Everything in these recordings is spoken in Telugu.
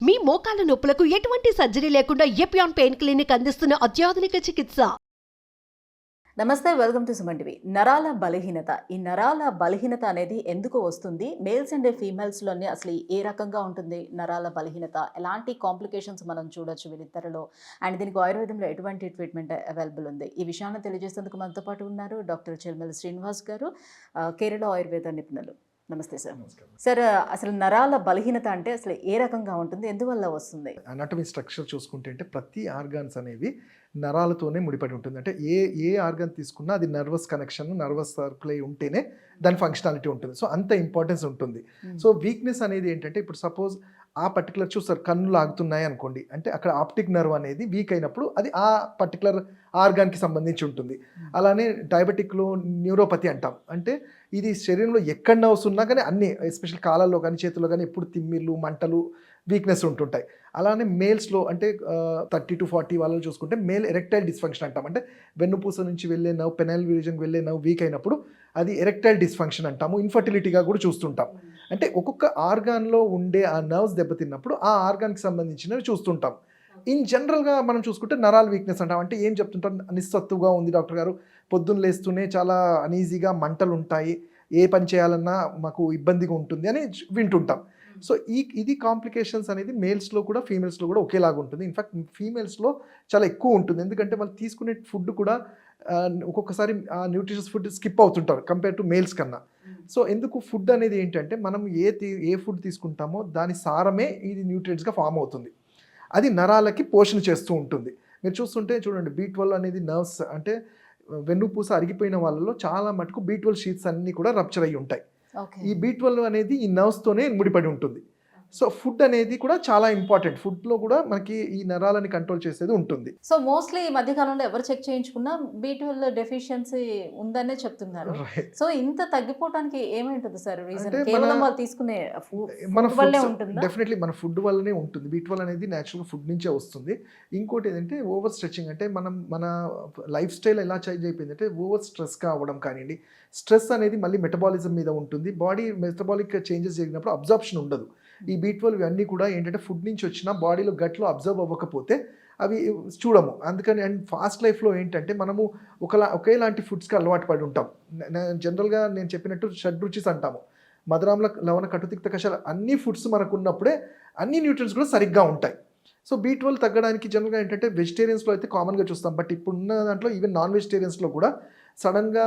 మీ మోకాల నొప్పులకు ఎటువంటి సర్జరీ లేకుండా ఎపియాన్ పెయిన్ క్లినిక్ అందిస్తున్న అత్యాధునిక చికిత్స. నమస్తే, వెల్కమ్ టు సుమన్ టీవీ. నరాల బలహీనత, ఈ నరాల బలహీనత అనేది ఎందుకు వస్తుంది? మేల్స్ అండ్ ఫీమేల్స్లోనే అసలు ఏ రకంగా ఉంటుంది నరాల బలహీనత? ఎలాంటి కాంప్లికేషన్స్ మనం చూడొచ్చు వీళ్ళిద్దరిలో? అండ్ దీనికి ఆయుర్వేదంలో ఎటువంటి ట్రీట్మెంట్ అవైలబుల్ ఉంది? ఈ విషయాన్ని తెలియజేసేందుకు మనతో పాటు ఉన్నారు డాక్టర్ చెల్మల శ్రీనివాస్ గారు, కేరళ ఆయుర్వేద నిపుణులు. నమస్తే సార్. సార్, అసలు నరాల బలహీనత అంటే అసలు ఏ రకంగా ఉంటుంది, ఎందువల్ల వస్తుంది? అనాటమీ స్ట్రక్చర్ చూసుకుంటే అంటే ప్రతి ఆర్గాన్స్ అనేవి నరాలతోనే ముడిపడి ఉంటుంది. అంటే ఏ ఆర్గాన్ తీసుకున్నా అది నర్వస్ కనెక్షన్, నర్వస్ సర్కిల్ అయి ఉంటేనే దాని ఫంక్షనాలిటీ ఉంటుంది. సో అంత ఇంపార్టెన్స్ ఉంటుంది. సో వీక్నెస్ అనేది ఏంటంటే, ఇప్పుడు సపోజ్ ఆ పర్టికులర్ చూస్తారు కన్నులు ఆగుతున్నాయి అనుకోండి, అంటే అక్కడ ఆప్టిక్ నర్వ్ అనేది వీక్ అయినప్పుడు అది ఆ పర్టికులర్ ఆర్గాన్కి సంబంధించి ఉంటుంది. అలానే డయాబెటిక్లో న్యూరోపతి అంటాం, అంటే ఇది శరీరంలో ఎక్కడ నర్వ్స్ ఉన్నా కానీ అన్ని, ఎస్పెషల్ కాళ్ళల్లో కానీ చేతుల్లో కానీ ఎప్పుడు తిమ్మిళ్ళు, మంటలు, వీక్నెస్ ఉంటుంటాయి. అలానే మేల్స్లో అంటే 30 to 40 వాళ్ళని చూసుకుంటే మేల్ ఎరెక్టైల్ డిస్ఫంక్షన్ అంటాం. అంటే వెన్నుపూస నుంచి వెళ్ళే నర్వ్, పెనైల్ రీజన్కి వెళ్ళే నర్వ్ వీక్ అయినప్పుడు అది ఎరెక్టైల్ డిస్ఫంక్షన్ అంటాము. ఇన్ఫర్టిలిటీగా కూడా చూస్తుంటాం. అంటే ఒక్కొక్క ఆర్గాన్లో ఉండే ఆ నర్వ్స్ దెబ్బతిన్నప్పుడు ఆ ఆర్గాన్కి సంబంధించినవి చూస్తుంటాం. ఇన్ జనరల్గా మనం చూసుకుంటే నరాల వీక్నెస్ అంటాం. అంటే ఏం చెప్తుంటాం, నిస్సత్తుగా ఉంది డాక్టర్ గారు, పొద్దున్న లేస్తూనే చాలా అనీజీగా మంటలు ఉంటాయి, ఏ పని చేయాలన్నా మాకు ఇబ్బందిగా ఉంటుంది అని వింటుంటాం. సో ఇది కాంప్లికేషన్స్ అనేది మేల్స్లో కూడా ఫీమేల్స్లో కూడా ఒకేలాగా ఉంటుంది. ఇన్ఫ్యాక్ట్ ఫీమేల్స్లో చాలా ఎక్కువ ఉంటుంది. ఎందుకంటే వాళ్ళు తీసుకునే ఫుడ్ కూడా ఒక్కొక్కసారి ఆ న్యూట్రిషియస్ ఫుడ్ స్కిప్ అవుతుంటారు కంపేర్ టు మేల్స్ కన్నా. సో ఎందుకు ఫుడ్ అనేది ఏంటంటే, మనం ఏ ఫుడ్ తీసుకుంటామో దాని సారమే ఇది న్యూట్రియంట్స్గా ఫామ్ అవుతుంది. అది నరాలకి పోషణ చేస్తూ ఉంటుంది. మీరు చూస్తుంటే చూడండి, B12 అనేది నర్వ్స్, అంటే వెన్నుపూస అరిగిపోయిన వాళ్ళలో చాలా మటుకు B12 షీట్స్ అన్నీ కూడా రప్చర్ అయ్యి ఉంటాయి. ఈ B12 అనేది ఈ నర్వ్స్తోనే ముడిపడి ఉంటుంది. సో ఫుడ్ అనేది కూడా చాలా ఇంపార్టెంట్. ఫుడ్లో కూడా మనకి ఈ నరాలని కంట్రోల్ చేసేది ఉంటుంది. సో మోస్ట్లీ ఈ మధ్యకాలంలో ఎవరు చెక్ చేయించుకున్నా B12 డెఫిషియన్సీ ఉందనే చెప్తున్నారు. సో ఇంత తగ్గిపోవడానికి ఏమైంటుంది సార్ రీజన్? కేవలం వాళ్ళు తీసుకునే ఫుడ్ వల్లే ఉంటుందా? డెఫినెట్లీ మన ఫుడ్ వల్లనే ఉంటుంది. B12 అనేది న్యాచురల్ ఫుడ్ నుంచే వస్తుంది. ఇంకోటి ఏంటంటే ఓవర్ స్ట్రెచింగ్, అంటే మన లైఫ్ స్టైల్ ఎలా చేంజ్ అయిపోయింది అంటే, ఓవర్ స్ట్రెస్గా అవ్వడం కానివ్వండి. స్ట్రెస్ అనేది మళ్ళీ మెటబాలిజం మీద ఉంటుంది. బాడీ మెటబాలిక్ చేంజెస్ జరిగినప్పుడు అబ్జార్ప్షన్ ఉండదు. ఈ B12 ఇవన్నీ కూడా ఏంటంటే ఫుడ్ నుంచి వచ్చిన బాడీలో గట్లో అబ్జర్వ్ అవ్వకపోతే అవి చూడము. అందుకని అండ్ ఫాస్ట్ లైఫ్లో ఏంటంటే మనము ఒకేలాంటి ఫుడ్స్కి అలవాటు పడి ఉంటాం. జనరల్గా నేను చెప్పినట్టు షడ్రుచిస్ అంటాము. మధురాంల లవణ కటుతిక్త కషాయాలు అన్ని ఫుడ్స్ మనకు ఉన్నప్పుడే అన్ని న్యూట్రియన్స్ కూడా సరిగ్గా ఉంటాయి. సో B12 తగ్గడానికి జనరల్గా ఏంటంటే వెజిటేరియన్స్లో అయితే కామన్గా చూస్తాం. బట్ ఇప్పుడున్న దాంట్లో ఈవెన్ నాన్ వెజిటేరియన్స్లో కూడా సడన్గా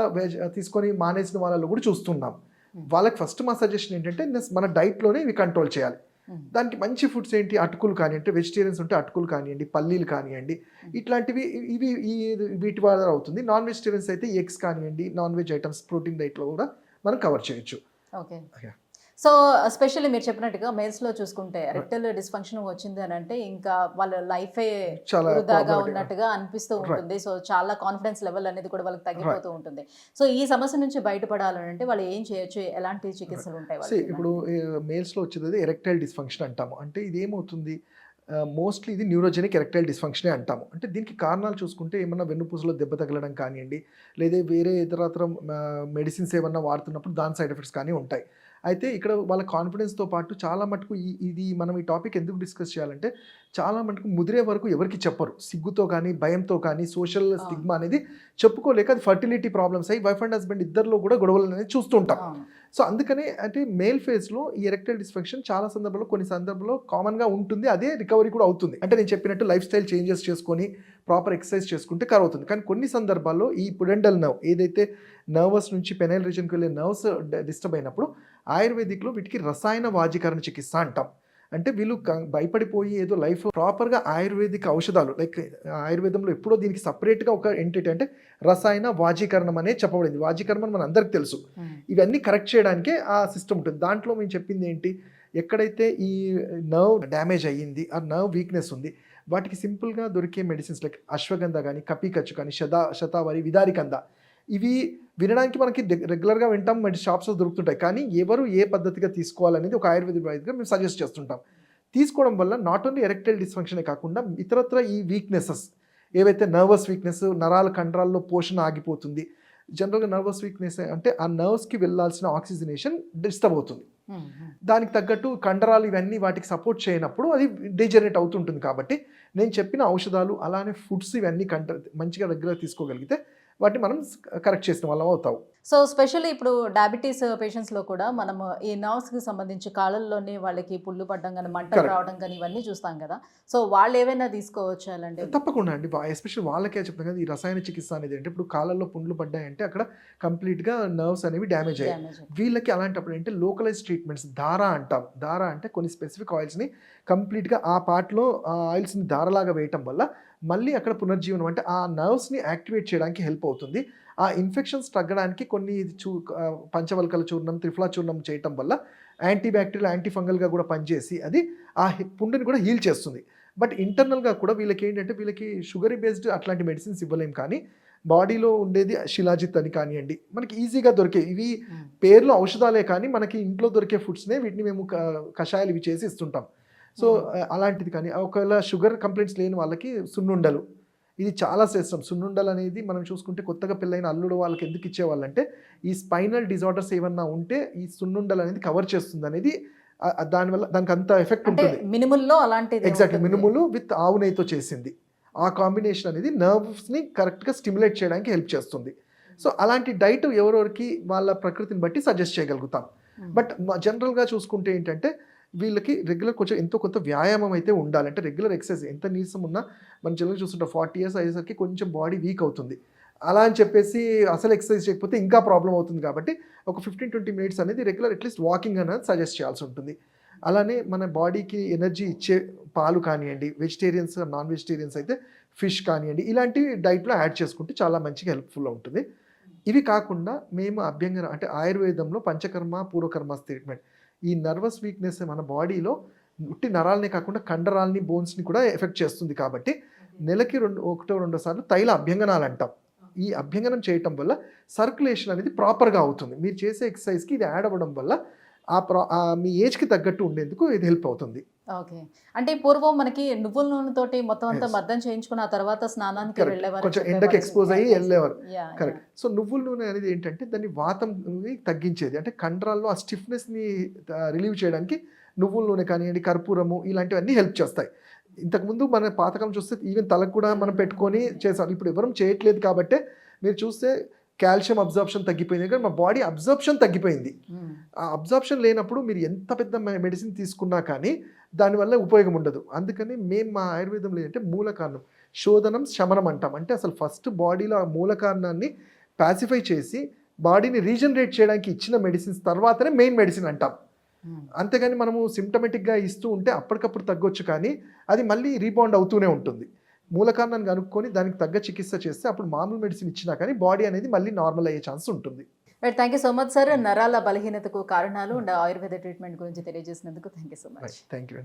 తీసుకొని మానేసిన వాళ్ళలో కూడా చూస్తున్నాం. వాళ్ళకి ఫస్ట్ మా సజెషన్ ఏంటంటే, మన డైట్లోనే ఇవి కంట్రోల్ చేయాలి. దానికి మంచి ఫుడ్స్ ఏంటి, అటుకులు కానివ్వండి, వెజిటేరియన్స్ ఉంటే అటుకులు కానివ్వండి, పల్లీలు కానివ్వండి, ఇట్లాంటివి వీటి వల్ల అవుతుంది. నాన్ వెజిటేరియన్స్ అయితే ఎగ్స్ కానివ్వండి, నాన్ వెజ్ ఐటమ్స్ ప్రోటీన్ డైట్లో కూడా మనం కవర్ చేయొచ్చు. ఓకే. సో ఎస్పెషల్లీ మీరు చెప్పినట్టుగా మేల్స్లో చూసుకుంటే రెక్టల్ డిస్ఫంక్షన్ వచ్చింది అని అంటే ఇంకా వాళ్ళ లైఫే వృధాగా ఉన్నట్టుగా అనిపిస్తూ ఉంటుంది. సో చాలా కాన్ఫిడెన్స్ లెవెల్ అనేది కూడా వాళ్ళకి తగ్గిపోతూ ఉంటుంది. సో ఈ సమస్య నుంచి బయటపడాలని అంటే వాళ్ళు ఏం చేయొచ్చు, ఎలాంటి చికిత్సలు ఉంటాయి? ఇప్పుడు మేల్స్లో వచ్చేది ఎరెక్టైల్ డిస్ఫంక్షన్ అంటాము. అంటే ఇది ఏమవుతుంది, మోస్ట్లీ ఇది న్యూరోజెనిక్ ఎరెక్టైల్ డిస్ఫంక్షనే అంటాము. అంటే దీనికి కారణాలు చూసుకుంటే ఏమన్నా వెన్నుపూసలో దెబ్బ తగలడం కానివ్వండి, లేదా వేరే ఇతరత్ర మెడిసిన్స్ ఏమన్నా వాడుతున్నప్పుడు దాని సైడ్ ఎఫెక్ట్స్ కానీ ఉంటాయి. అయితే ఇక్కడ వాళ్ళ కాన్ఫిడెన్స్తో పాటు చాలా మటుకు ఇది మనం ఈ టాపిక్ ఎందుకు డిస్కస్ చేయాలంటే, చాలా మటుకు ముదిరే వరకు ఎవరికి చెప్పరు. సిగ్గుతో కానీ, భయంతో కానీ, సోషల్ స్టిగ్మా అనేది చెప్పుకోలేక అది ఫర్టిలిటీ ప్రాబ్లమ్స్ అయ్యి వైఫ్ అండ్ హస్బెండ్ ఇద్దరిలో కూడా గొడవలు అనేది చూస్తుంటాం. సో అందుకనే అంటే మేల్ ఫేజ్లో ఈ ఎరెక్టైల్ డిస్ఫంక్షన్ చాలా సందర్భాల్లో, కొన్ని సందర్భాల్లో కామన్గా ఉంటుంది. అదే రికవరీ కూడా అవుతుంది. అంటే నేను చెప్పినట్టు లైఫ్ స్టైల్ చేంజెస్ చేసుకొని ప్రాపర్ ఎక్సర్సైజ్ చేసుకుంటే కవర్ అవుతుంది. కానీ కొన్ని సందర్భాల్లో ఈ పుడెండల్ నర్వ్ ఏదైతే నర్వస్ నుంచి పెనైల్ రీజన్కి వెళ్ళే నర్వ్స్ డిస్టర్బ్ అయినప్పుడు ఆయుర్వేదిక్లో వీటికి రసాయన వాజీకరణ చికిత్స అంటాం. అంటే వీళ్ళు భయపడిపోయి ఏదో లైఫ్ ప్రాపర్గా ఆయుర్వేదిక్ ఔషధాలు, లైక్ ఆయుర్వేదంలో ఎప్పుడో దీనికి సపరేట్గా ఒక ఎంటిటీ అంటే రసాయన వాజీకరణం అనేది చెప్పబడింది. వాజీకరణం మన అందరికి తెలుసు. ఇవన్నీ కరెక్ట్ చేయడానికే ఆ సిస్టమ్ ఉంటుంది. దాంట్లో మేము చెప్పింది ఏంటి, ఎక్కడైతే ఈ నర్వ్ డ్యామేజ్ అయ్యింది, ఆ నర్వ్ వీక్నెస్ ఉంది, వాటికి సింపుల్గా దొరికే మెడిసిన్స్ లైక్ అశ్వగంధ కానీ, కపికచ్చు కానీ, శతావరి, విదారికంద, ఇవి వినడానికి మనకి రెగ్యులర్గా వింటాం, షాప్స్లో దొరుకుతుంటాయి. కానీ ఎవరు ఏ పద్ధతిగా తీసుకోవాలనేది ఒక ఆయుర్వేద వైద్యుగా మేము సజెస్ట్ చేస్తుంటాం. తీసుకోవడం వల్ల నాట్ ఓన్లీ ఎరెక్టైల్ డిస్ఫంక్షనే కాకుండా ఇతరత్ర ఈ వీక్నెసెస్ ఏవైతే నర్వస్ వీక్నెస్, నరాల కండరాల్లో పోషణ ఆగిపోతుంది. జనరల్గా నర్వస్ వీక్నెస్ అంటే ఆ నర్వ్స్కి వెళ్ళాల్సిన ఆక్సిజనేషన్ డిస్టర్బ్ అవుతుంది. దానికి తగ్గట్టు కండరాలు ఇవన్నీ వాటికి సపోర్ట్ చేయనప్పుడు అది డీజనరేట్ అవుతుంటుంది. కాబట్టి నేను చెప్పిన ఔషధాలు అలానే ఫుడ్స్ ఇవన్నీ మంచిగా రెగ్యులర్ తీసుకోగలిగితే వాటిని మనం కరెక్ట్ చేసిన వాళ్ళం అవుతాం. సో స్పెషల్లీ ఇప్పుడు డయాబెటీస్ పేషెంట్స్లో కూడా మనం ఈ నర్వ్స్కి సంబంధించి కాళ్ళల్లోనే వాళ్ళకి పుళ్ళు పడడం కానీ మంటలు Correct. రావడం కానీ ఇవన్నీ చూస్తాం కదా. సో వాళ్ళు ఏవైనా తీసుకోవచ్చు అలాంటి? తప్పకుండా అండి. ఎస్పెషల్లీ వాళ్ళకే చెప్తాను కదా, ఈ రసాయన చికిత్స అనేది అంటే ఇప్పుడు కాళ్ళల్లో పుండ్లు పడ్డాయంటే అక్కడ కంప్లీట్గా నర్వ్స్ అనేవి డ్యామేజ్ అయ్యాయి. డ్యామేజ్. వీళ్ళకి అలాంటప్పుడు అంటే లోకలైజ్ ట్రీట్మెంట్స్ దారా అంటాం. దారా అంటే కొన్ని స్పెసిఫిక్ ఆయిల్స్ని కంప్లీట్గా ఆ పార్ట్లో ఆ ఆయిల్స్ని దారలాగా వేయటం వల్ల మళ్ళీ అక్కడ పునర్జీవనం అంటే ఆ నర్వ్స్ని యాక్టివేట్ చేయడానికి హెల్ప్ అవుతుంది. ఆ ఇన్ఫెక్షన్స్ తగ్గడానికి కొన్ని పంచవల్కల చూర్ణం, త్రిఫలా చూర్ణం చేయటం వల్ల యాంటీబ్యాక్టీరియల్ యాంటీఫంగల్గా కూడా పనిచేసి అది ఆ పుండుని కూడా హీల్ చేస్తుంది. బట్ ఇంటర్నల్గా కూడా వీళ్ళకి ఏంటంటే వీళ్ళకి షుగరీ బేస్డ్ అట్లాంటి మెడిసిన్స్ ఇవ్వలేం, కానీ బాడీలో ఉండేది శిలాజిత్ అని కానివ్వండి, మనకి ఈజీగా దొరికే ఇవి పేర్లు ఔషధాలే కానీ మనకి ఇంట్లో దొరికే ఫుడ్స్నే వీటిని మేము కషాయాలు ఇవి చేసి ఇస్తుంటాం. సో అలాంటిది కానీ ఒకవేళ షుగర్ కంప్లైంట్స్ లేని వాళ్ళకి సున్నుండలు, ఇది చాలా శ్రేష్టం. సున్నుండలు అనేది మనం చూసుకుంటే కొత్తగా పెళ్ళైన అల్లుడు వాళ్ళకి ఎందుకు ఇచ్చేవాళ్ళంటే ఈ స్పైనల్ డిజార్డర్స్ ఏమన్నా ఉంటే ఈ సున్నుండలు అనేది కవర్ చేస్తుంది అనేది దానివల్ల దానికి అంత ఎఫెక్ట్ ఉంటుంది. మినుముల్లో అలాంటిది ఎగ్జాక్ట్లీ మినుములు విత్ ఆవు నెయ్యితో చేసింది ఆ కాంబినేషన్ అనేది నర్వ్స్ని కరెక్ట్గా స్టిమ్యులేట్ చేయడానికి హెల్ప్ చేస్తుంది. సో అలాంటి డైట్ ఎవరెవరికి వాళ్ళ ప్రకృతిని బట్టి సజెస్ట్ చేయగలుగుతాం. బట్ జనరల్గా చూసుకుంటే ఏంటంటే వీళ్ళకి రెగ్యులర్ కొంచెం ఎంతో కొంత వ్యాయామం అయితే ఉండాలి. అంటే రెగ్యులర్ ఎక్సర్సైజ్ ఎంత నీరసం ఉన్నా మనం జనరల్గా చూస్తుంటాం 40 years అయ్యేసరికి కొంచెం బాడీ వీక్ అవుతుంది. అలా అని చెప్పేసి అసలు ఎక్సర్సైజ్ చేయకపోతే ఇంకా ప్రాబ్లం అవుతుంది. కాబట్టి ఒక 15-20 minutes అనేది రెగ్యులర్ అట్లీస్ట్ వాకింగ్ అనేది సజెస్ట్ చేయాల్సి ఉంటుంది. అలానే మన బాడీకి ఎనర్జీ ఇచ్చే పాలు కానివ్వండి, వెజిటేరియన్స్ నాన్ వెజిటేరియన్స్ అయితే ఫిష్ కానివ్వండి, ఇలాంటివి డైట్లో యాడ్ చేసుకుంటే చాలా మంచిగా హెల్ప్ఫుల్ ఉంటుంది. ఇవి కాకుండా మేము అభ్యంగన అంటే ఆయుర్వేదంలో పంచకర్మ పూర్వకర్మ ట్రీట్మెంట్, ఈ నర్వస్ వీక్నెస్ మన బాడీలో ఉట్టి నరాలనే కాకుండా కండరాలని బోన్స్ని కూడా ఎఫెక్ట్ చేస్తుంది. కాబట్టి నెలకి 1-2 సార్లు తైల అభ్యంగనాలు అంటాం. ఈ అభ్యంగనం చేయటం వల్ల సర్క్యులేషన్ అనేది ప్రాపర్గా అవుతుంది. మీరు చేసే ఎక్సర్సైజ్కి ఇది యాడ్ అవ్వడం వల్ల మీ ఏజ్కి తగ్గట్టు ఉండేందుకు ఇది హెల్ప్ అవుతుంది. ఓకే. అంటే పూర్వం మనకి నువ్వుల నూనెతోటి మొత్తం అంతా మద్దం చేయించుకున్న ఆ తర్వాత స్నానానికి వెళ్ళేవారు, కొంచెం ఎండకి ఎక్స్పోజ్ అయ్యి వెళ్ళేవారు. కరెక్ట్. సో నువ్వుల నూనె అనేది ఏంటంటే దాన్ని వాతం తగ్గించేది, అంటే కండరాల్లో ఆ స్టిఫ్నెస్ని రిలీవ్ చేయడానికి నువ్వుల నూనె కానివ్వండి, కర్పూరము ఇలాంటివన్నీ హెల్ప్ చేస్తాయి. ఇంతకుముందు మన పాతకం చూస్తే ఈవెన్ తలకు కూడా మనం పెట్టుకొని చేసాం. ఇప్పుడు ఎవరం చేయట్లేదు. కాబట్టి మీరు చూస్తే కాల్షియం అబ్జార్ప్షన్ తగ్గిపోయింది, కానీ మా బాడీ అబ్జార్ప్షన్ తగ్గిపోయింది. ఆ అబ్జార్ప్షన్ లేనప్పుడు మీరు ఎంత పెద్ద మెడిసిన్ తీసుకున్నా కానీ దానివల్ల ఉపయోగం ఉండదు. అందుకని మేము మా ఆయుర్వేదంలో ఏంటంటే మూల కారణం శోధనం శమనం అంటాం. అంటే అసలు ఫస్ట్ బాడీలో ఆ మూల కారణాన్ని పాసిఫై చేసి బాడీని రీజనరేట్ చేయడానికి ఇచ్చిన మెడిసిన్స్ తర్వాతనే మెయిన్ మెడిసిన్ అంటాం. అంతేగాని మనము సిమ్టమేటిక్గా ఇస్తూ ఉంటే అప్పటికప్పుడు తగ్గొచ్చు, కానీ అది మళ్ళీ రీబౌండ్ అవుతూనే ఉంటుంది. మూల కారణాన్ని కనుక్కొని దానికి తగ్గ చికిత్స చేస్తే అప్పుడు మామూలు మెడిసిన్ ఇచ్చినా కానీ బాడీ అనేది మళ్ళీ నార్మల్ అయ్యే ఛాన్స్ ఉంటుంది. Thank you so much sir. నరాల బలహీనతకు కారణాలు అండ్ ఆయుర్వేద ట్రీట్మెంట్ గురించి తెలియజేసినందుకు thank you so much. Thank you.